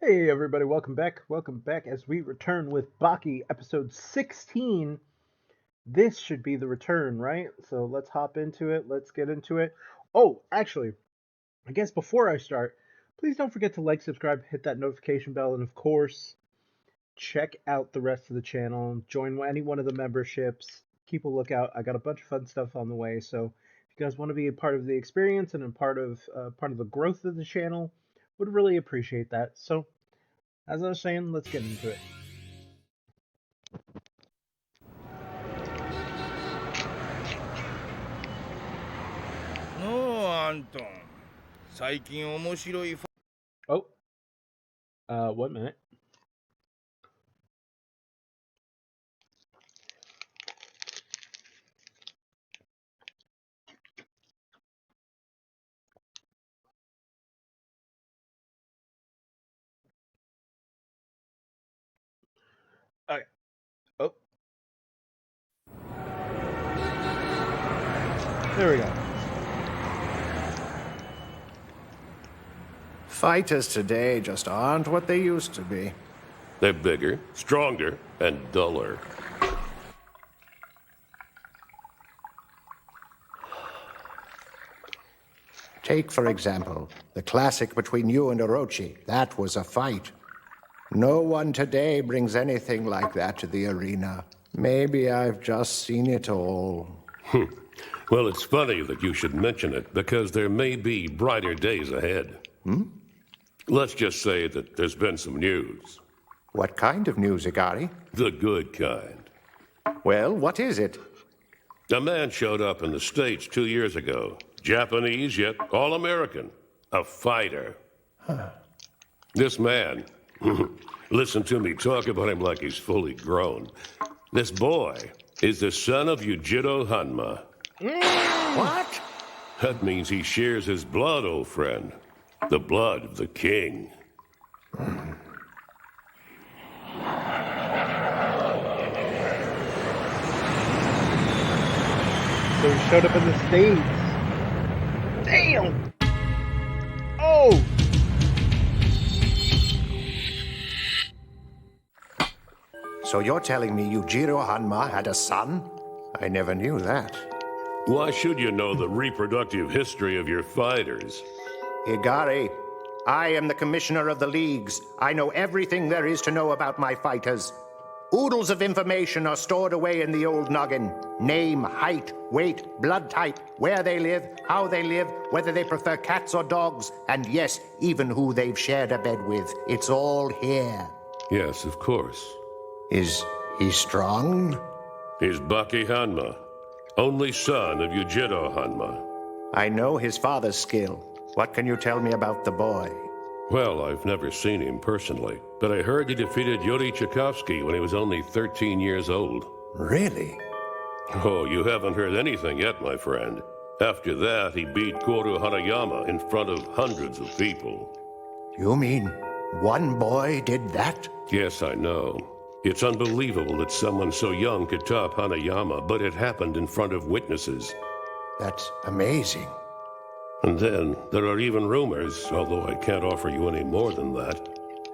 Hey everybody, welcome back. Welcome back as we return with Baki episode 16. This should be the return, right? So let's hop into it. Let's get into it. Oh, actually, I guess before I start, please don't forget to like, subscribe, hit that notification bell, and of course, check out the rest of the channel. Join any one of the memberships. Keep a lookout. I got a bunch of fun stuff on the way. So if you guys want to be a part of the experience and a part of the growth of the channel, would really appreciate that. So as I was saying, let's get into it. のうアントン最近面白いファ Oh, 1 minute. Okay. Oh, there we go. Fighters today just aren't what they used to be. They're bigger, stronger, and duller. Take, for example, the classic between you and Orochi. That was a fight. No one today brings anything like that to the arena. Maybe I've just seen it all. Well, it's funny that you should mention it, because there may be brighter days ahead. Let's just say that there's been some news. What kind of news, Igari? The good kind. Well, what is it? A man showed up in the States 2 years ago. Japanese, yet all-American. A fighter. This man, listen to me talk about him like he's fully grown. This boy is the son of Yujiro Hanma. What? That means he shares his blood, old friend. The blood of the king. So he showed up in the States. Damn! Oh! So you're telling me Yujiro Hanma had a son? I never knew that. Why should you know the reproductive history of your fighters? Igari, I am the commissioner of the leagues. I know everything there is to know about my fighters. Oodles of information are stored away in the old noggin. Name, height, weight, blood type, where they live, how they live, whether they prefer cats or dogs, and yes, even who they've shared a bed with. It's all here. Yes, of course. Is he strong? He's Baki Hanma, only son of Yujiro Hanma. I know his father's skill. What can you tell me about the boy? Well, I've never seen him personally, but I heard he defeated Yuri Tchaikovsky when he was only 13 years old. Really? Oh, you haven't heard anything yet, my friend. After that, he beat Goro Hanayama in front of hundreds of people. You mean one boy did that? Yes, I know. It's unbelievable that someone so young could top Hanayama, but it happened in front of witnesses. That's amazing. And then, there are even rumors, although I can't offer you any more than that.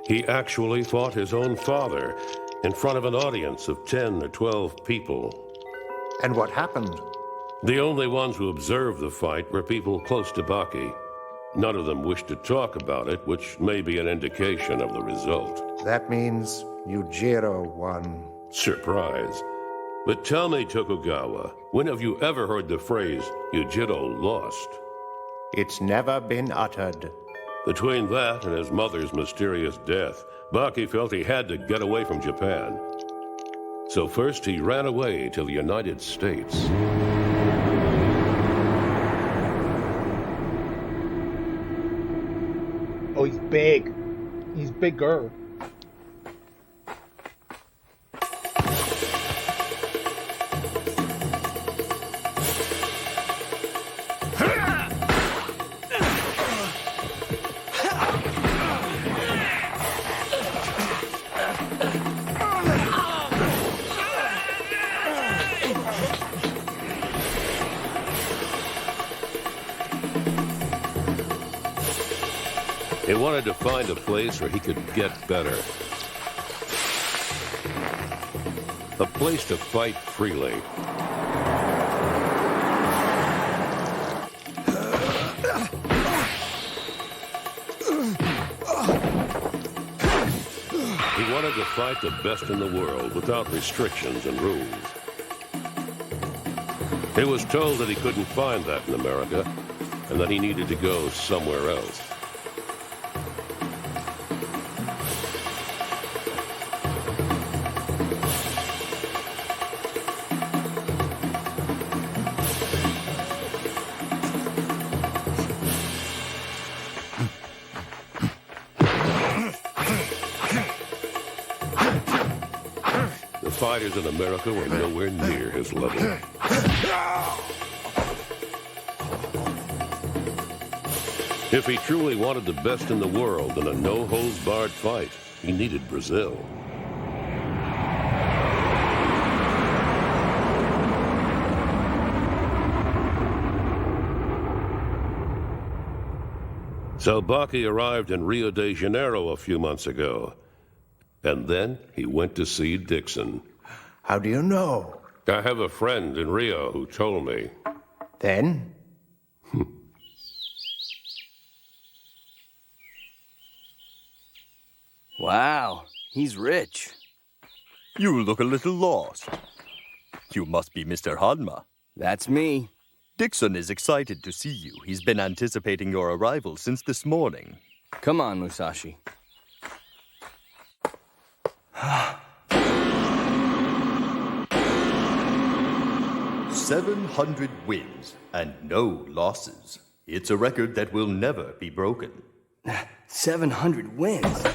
He actually fought his own father in front of an audience of 10 or 12 people. And what happened? The only ones who observed the fight were people close to Baki. None of them wished to talk about it, which may be an indication of the result. That means Yujiro won. Surprise. But tell me, Tokugawa, when have you ever heard the phrase, Yujiro lost? It's never been uttered. Between that and his mother's mysterious death, Baki felt he had to get away from Japan. So first he ran away to the United States. Oh, he's big. He's bigger. He wanted to find a place where he could get better. A place to fight freely. He wanted to fight the best in the world without restrictions and rules. He was told that he couldn't find that in America and that he needed to go somewhere else. The fighters in America were nowhere near his level. If he truly wanted the best in the world in a no-holds-barred fight, he needed Brazil. So Baki arrived in Rio de Janeiro a few months ago. And then he went to see Dixon. How do you know? I have a friend in Rio who told me. Then? Wow, he's rich. You look a little lost. You must be Mr. Hanma. That's me. Dixon is excited to see you. He's been anticipating your arrival since this morning. Come on, Musashi. 700 wins and no losses. It's a record that will never be broken. 700 wins.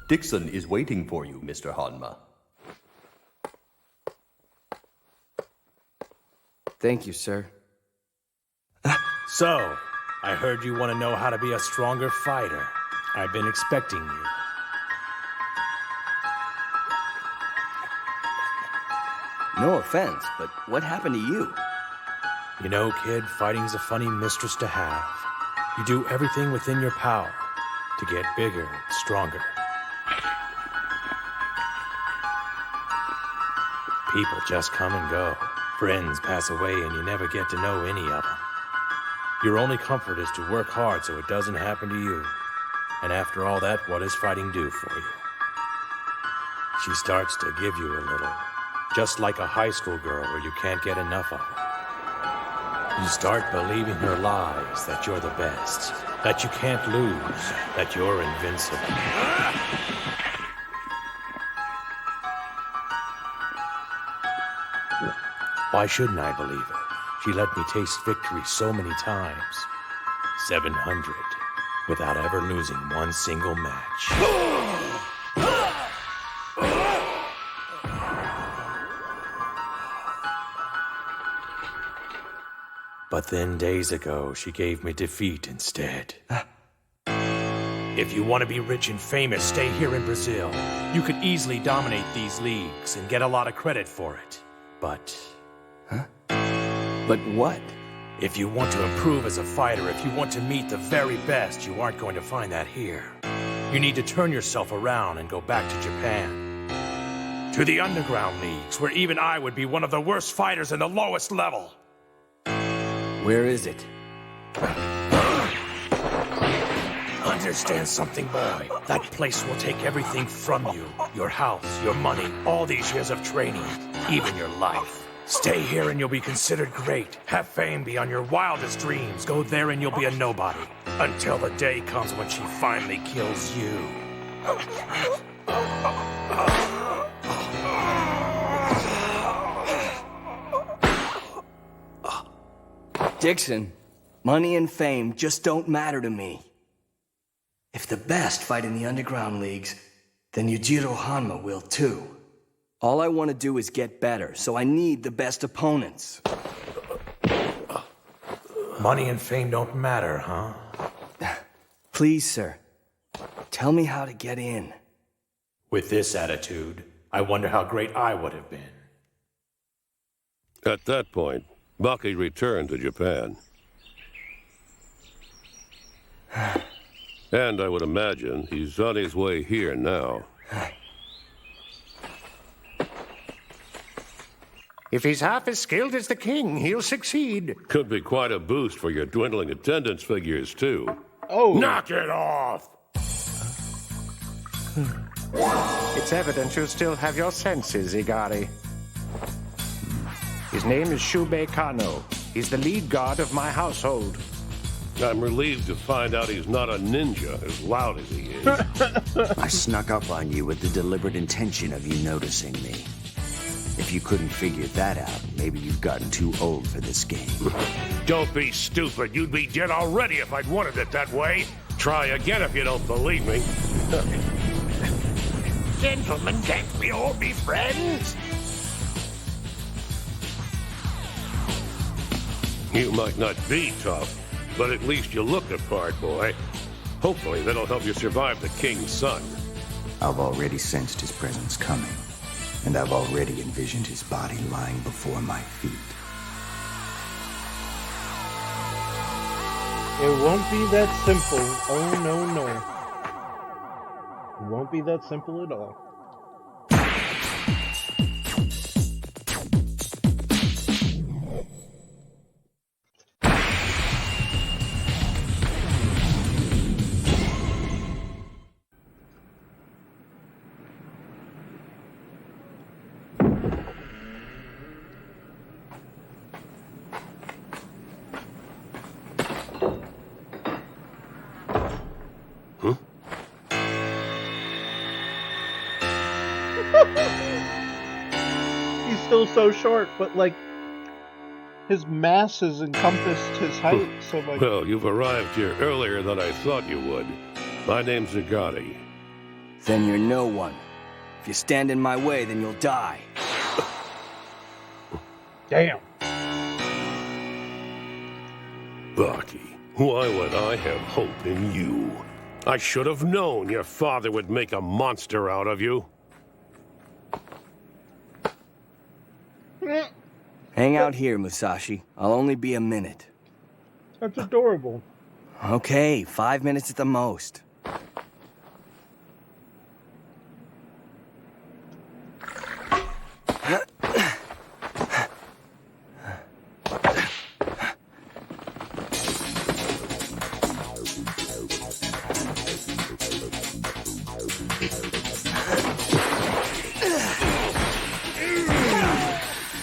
Dixon is waiting for you, Mr. Hanma. Thank you, sir. So, I heard you want to know how to be a stronger fighter. I've been expecting you. No offense, but what happened to you? You know, kid, fighting's a funny mistress to have. You do everything within your power to get bigger and stronger. People just come and go. Friends pass away and you never get to know any of them. Your only comfort is to work hard so it doesn't happen to you. And after all that, what does fighting do for you? She starts to give you a little, just like a high school girl where you can't get enough of her. You start believing her lies that you're the best, that you can't lose, that you're invincible. Why shouldn't I believe her? She let me taste victory so many times. 700, without ever losing one single match. But then days ago, she gave me defeat instead. If you want to be rich and famous, stay here in Brazil. You could easily dominate these leagues and get a lot of credit for it. But... But what? if you want to improve as a fighter, if you want to meet the very best, you aren't going to find that here. You need to turn yourself around and go back to Japan. To the underground leagues, where even I would be one of the worst fighters in the lowest level. Where is it? Understand something, boy. That place will take everything from you. Your house, your money, all these years of training, even your life. Stay here and you'll be considered great. Have fame beyond your wildest dreams. Go there and you'll be a nobody. Until the day comes when she finally kills you. Dixon, money and fame just don't matter to me. If the best fight in the underground leagues, then Yujiro Hanma will too. All I want to do is get better, so I need the best opponents. Money and fame don't matter, huh? Please, sir, tell me how to get in. With this attitude, I wonder how great I would have been. At that point, Baki returned to Japan. And I would imagine he's on his way here now. If he's half as skilled as the king, he'll succeed. Could be quite a boost for your dwindling attendance figures, too. Oh, Knock it off! It's evident you still have your senses, Igari. His name is Shubei Kano. He's the lead god of my household. I'm relieved to find out he's not a ninja, as loud as he is. I snuck up on you with the deliberate intention of you noticing me. If you couldn't figure that out, maybe you've gotten too old for this game. Don't be stupid. You'd be dead already if I'd wanted it that way. Try again if you don't believe me. Gentlemen, can't we all be friends? You might not be tough, but at least you look the part, boy. Hopefully that'll help you survive the king's son. I've already sensed his presence coming, and I've already envisioned his body lying before my feet. it won't be that simple. Oh, no, no. It won't be that simple at all. He's still so short, but like his mass has encompassed his height, so like Well, you've arrived here earlier than I thought you would. My name's Zagati. Then you're no one. If you stand in my way, then you'll die. damn. Baki, why would I have hope in you? I should have known your father would make a monster out of you. Hang out here, Musashi. I'll only be a minute. That's adorable. Okay, 5 minutes at the most.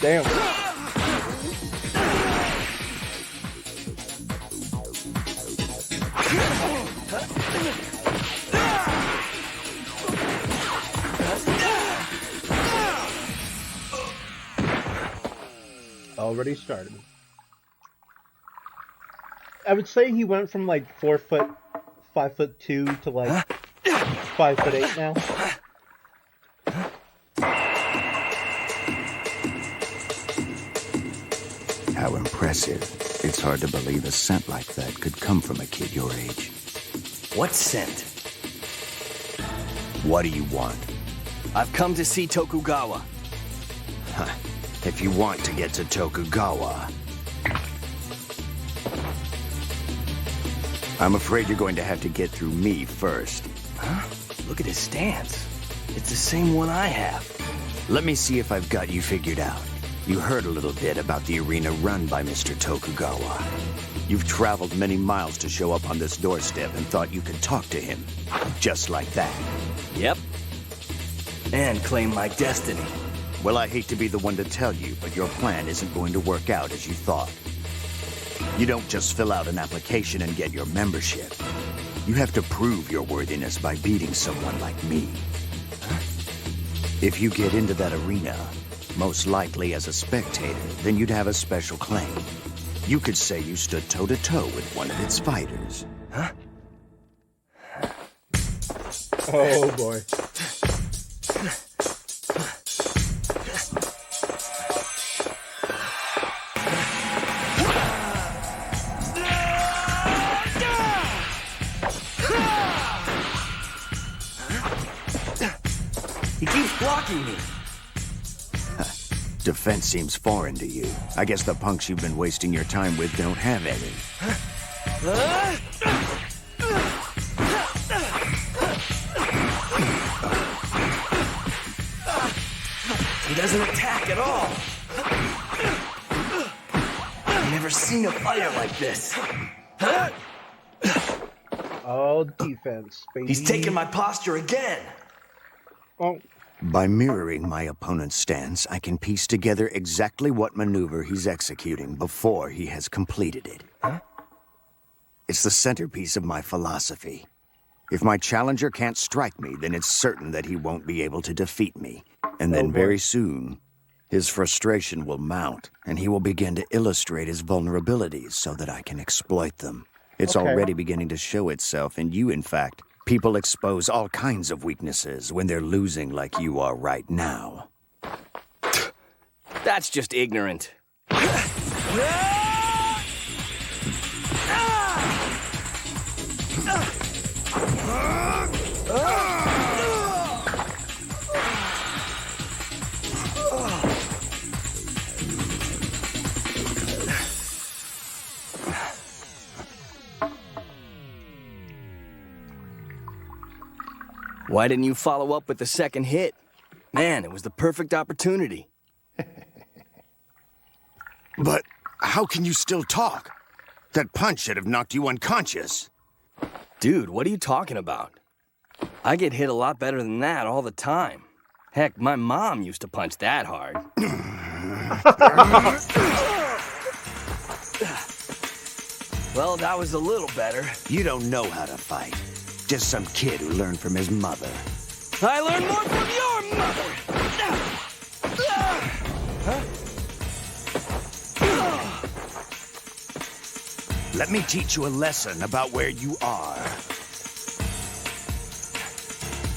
Damn. Already started. I would say he went from like 4 foot, 5'2" to like 5'8" now. How impressive. It's hard to believe a scent like that could come from a kid your age. What scent? What do you want? I've come to see Tokugawa. If you want to get to Tokugawa, I'm afraid you're going to have to get through me first. Huh? Look at his stance. It's the same one I have. Let me see if I've got you figured out. You heard a little bit about the arena run by Mr. Tokugawa. You've traveled many miles to show up on this doorstep and thought you could talk to him. Just like that. Yep. And claim my destiny. Well, I hate to be the one to tell you, but your plan isn't going to work out as you thought. You don't just fill out an application and get your membership. You have to prove your worthiness by beating someone like me. If you get into that arena, most likely as a spectator, then you'd have a special claim. You could say you stood toe-to-toe with one of its fighters. Huh? Oh boy. He keeps blocking me. Defense seems foreign to you. I guess the punks you've been wasting your time with don't have any. doesn't attack at all. I've never seen a fighter like this. All defense, baby. He's taking my posture again. Oh. By mirroring my opponent's stance, I can piece together exactly what maneuver he's executing before he has completed it. Huh? It's the centerpiece of my philosophy. If my challenger can't strike me, then it's certain that he won't be able to defeat me. And then very soon, his frustration will mount, and he will begin to illustrate his vulnerabilities so that I can exploit them. It's already beginning to show itself in you, in fact. People expose all kinds of weaknesses when they're losing like you are right now. That's just ignorant. Why didn't you follow up with the second hit? Man, it was the perfect opportunity. But how can you still talk? That punch should have knocked you unconscious. Dude, what are you talking about? I get hit a lot better than that all the time. Heck, my mom used to punch that hard. Well, that was a little better. You don't know how to fight. Just some kid who learned from his mother. I learned more from your mother! Let me teach you a lesson about where you are.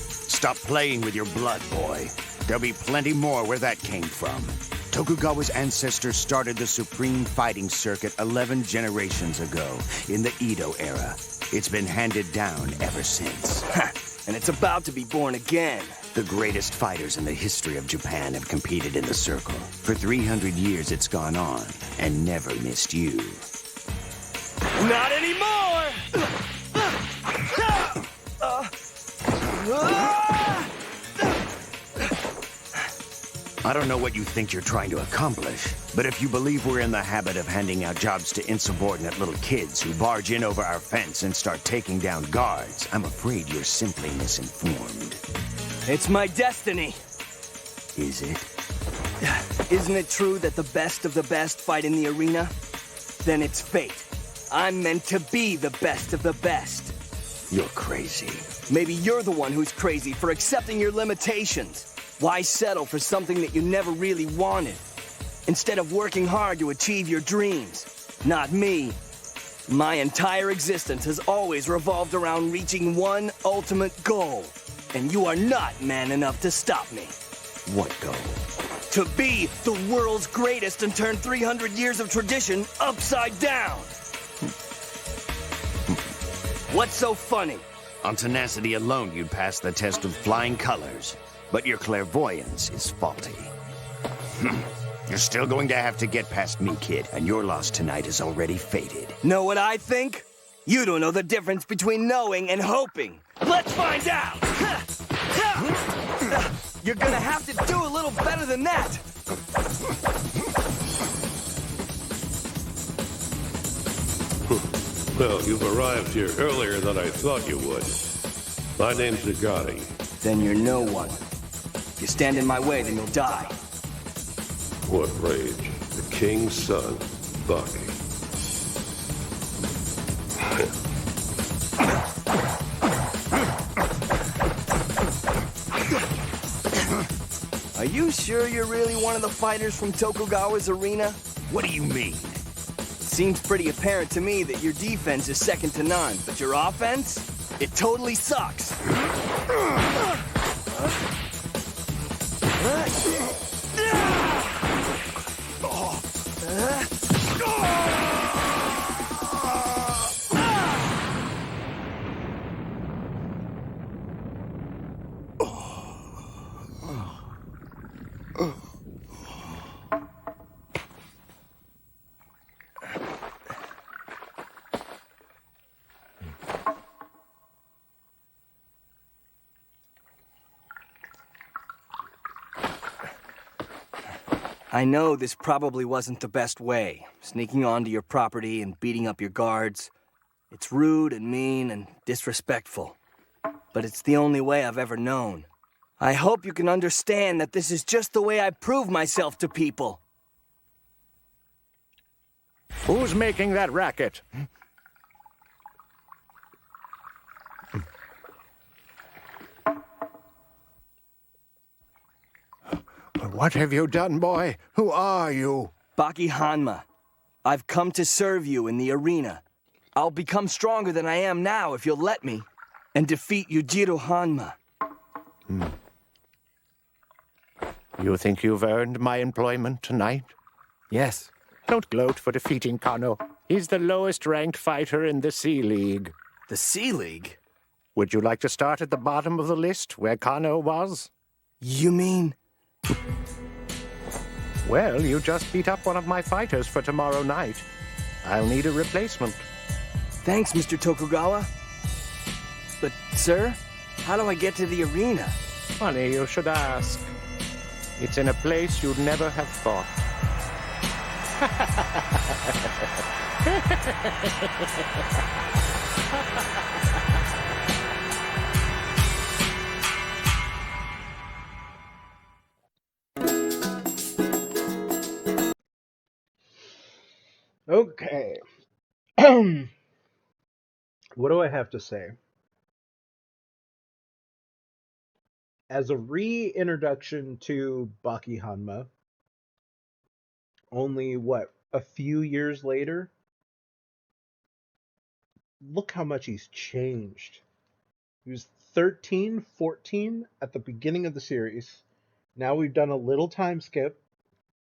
Stop playing with your blood, boy. There'll be plenty more where that came from. Tokugawa's ancestors started the supreme fighting circuit 11 generations ago, in the Edo era. It's been handed down ever since. And it's about to be born again. The greatest fighters in the history of Japan have competed in the circle. For 300 years it's gone on, and never missed you. Not anymore! I don't know what you think you're trying to accomplish, but if you believe we're in the habit of handing out jobs to insubordinate little kids who barge in over our fence and start taking down guards, I'm afraid you're simply misinformed. It's my destiny. Is it? Isn't it true that the best of the best fight in the arena? Then it's fate. I'm meant to be the best of the best. You're crazy. Maybe you're the one who's crazy for accepting your limitations. Why settle for something that you never really wanted? Instead of working hard to achieve your dreams. Not me. My entire existence has always revolved around reaching one ultimate goal. And you are not man enough to stop me. What goal? To be the world's greatest and turn 300 years of tradition upside down. What's so funny? On tenacity alone, you'd pass the test with flying colors. But your clairvoyance is faulty. You're still going to have to get past me, kid, and your loss tonight is already fated. Know what I think? You don't know the difference between knowing and hoping. Let's find out! You're gonna have to do a little better than that! Well, you've arrived here earlier than I thought you would. My name's Zagati. Then you're no one. If you stand in my way, then you'll die. What rage. The king's son, Baki. Are you sure you're really one of the fighters from Tokugawa's arena? What do you mean? Seems pretty apparent to me that your defense is second to none, but your offense? It totally sucks. I know this probably wasn't the best way, sneaking onto your property and beating up your guards. It's rude and mean and disrespectful. But it's the only way I've ever known. I hope you can understand that this is just the way I prove myself to people. Who's making that racket? What have you done, boy? Who are you? Baki Hanma, I've come to serve you in the arena. I'll become stronger than I am now if you'll let me, and defeat Yujiro Hanma. You think you've earned my employment tonight? Yes. Don't gloat for defeating Kano. He's the lowest-ranked fighter in the Sea League. The Sea League? Would you like to start at the bottom of the list, where Kano was? You mean... Well, you just beat up one of my fighters for tomorrow night. I'll need a replacement. Thanks, Mr. Tokugawa. But, sir, how do I get to the arena? Funny you should ask. It's in a place you'd never have thought. Okay. What do I have to say? As a reintroduction to Baki Hanma, only a few years later, look how much he's changed. He was 13, 14 at the beginning of the series. Now we've done a little time skip.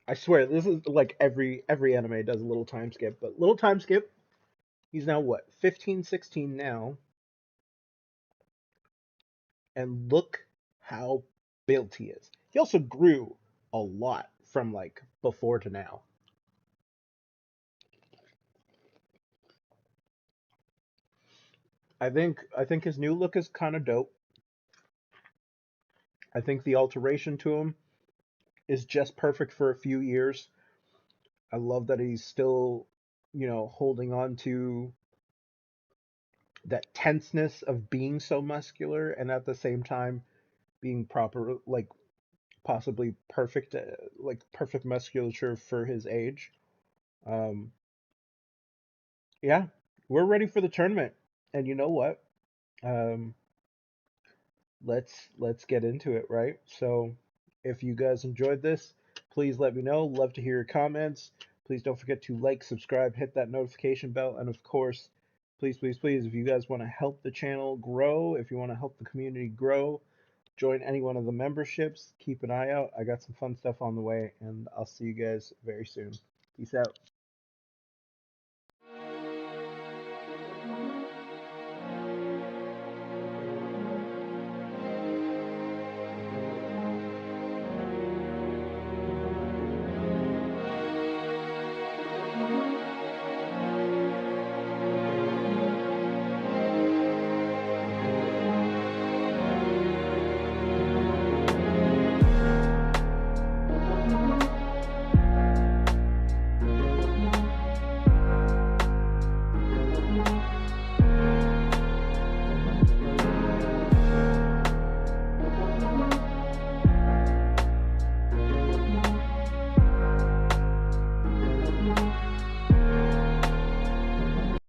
I swear, this is like every anime does a little time skip, but little time skip. He's now 15, 16 now. And look how built he is. He also grew a lot from like before to now. I think his new look is kind of dope. I think the alteration to him is just perfect for a few years. I love that he's still, holding on to that tenseness of being so muscular and at the same time being proper, like possibly perfect, like perfect musculature for his age. Um, yeah, we're ready for the tournament, and you know what? Um, let's get into it, right? So, if you guys enjoyed this, please let me know. Love to hear your comments. Please don't forget to like, subscribe, hit that notification bell, and of course, please, please, please, if you guys want to help the channel grow, if you want to help the community grow, join any one of the memberships. Keep an eye out. I got some fun stuff on the way, and I'll see you guys very soon. Peace out.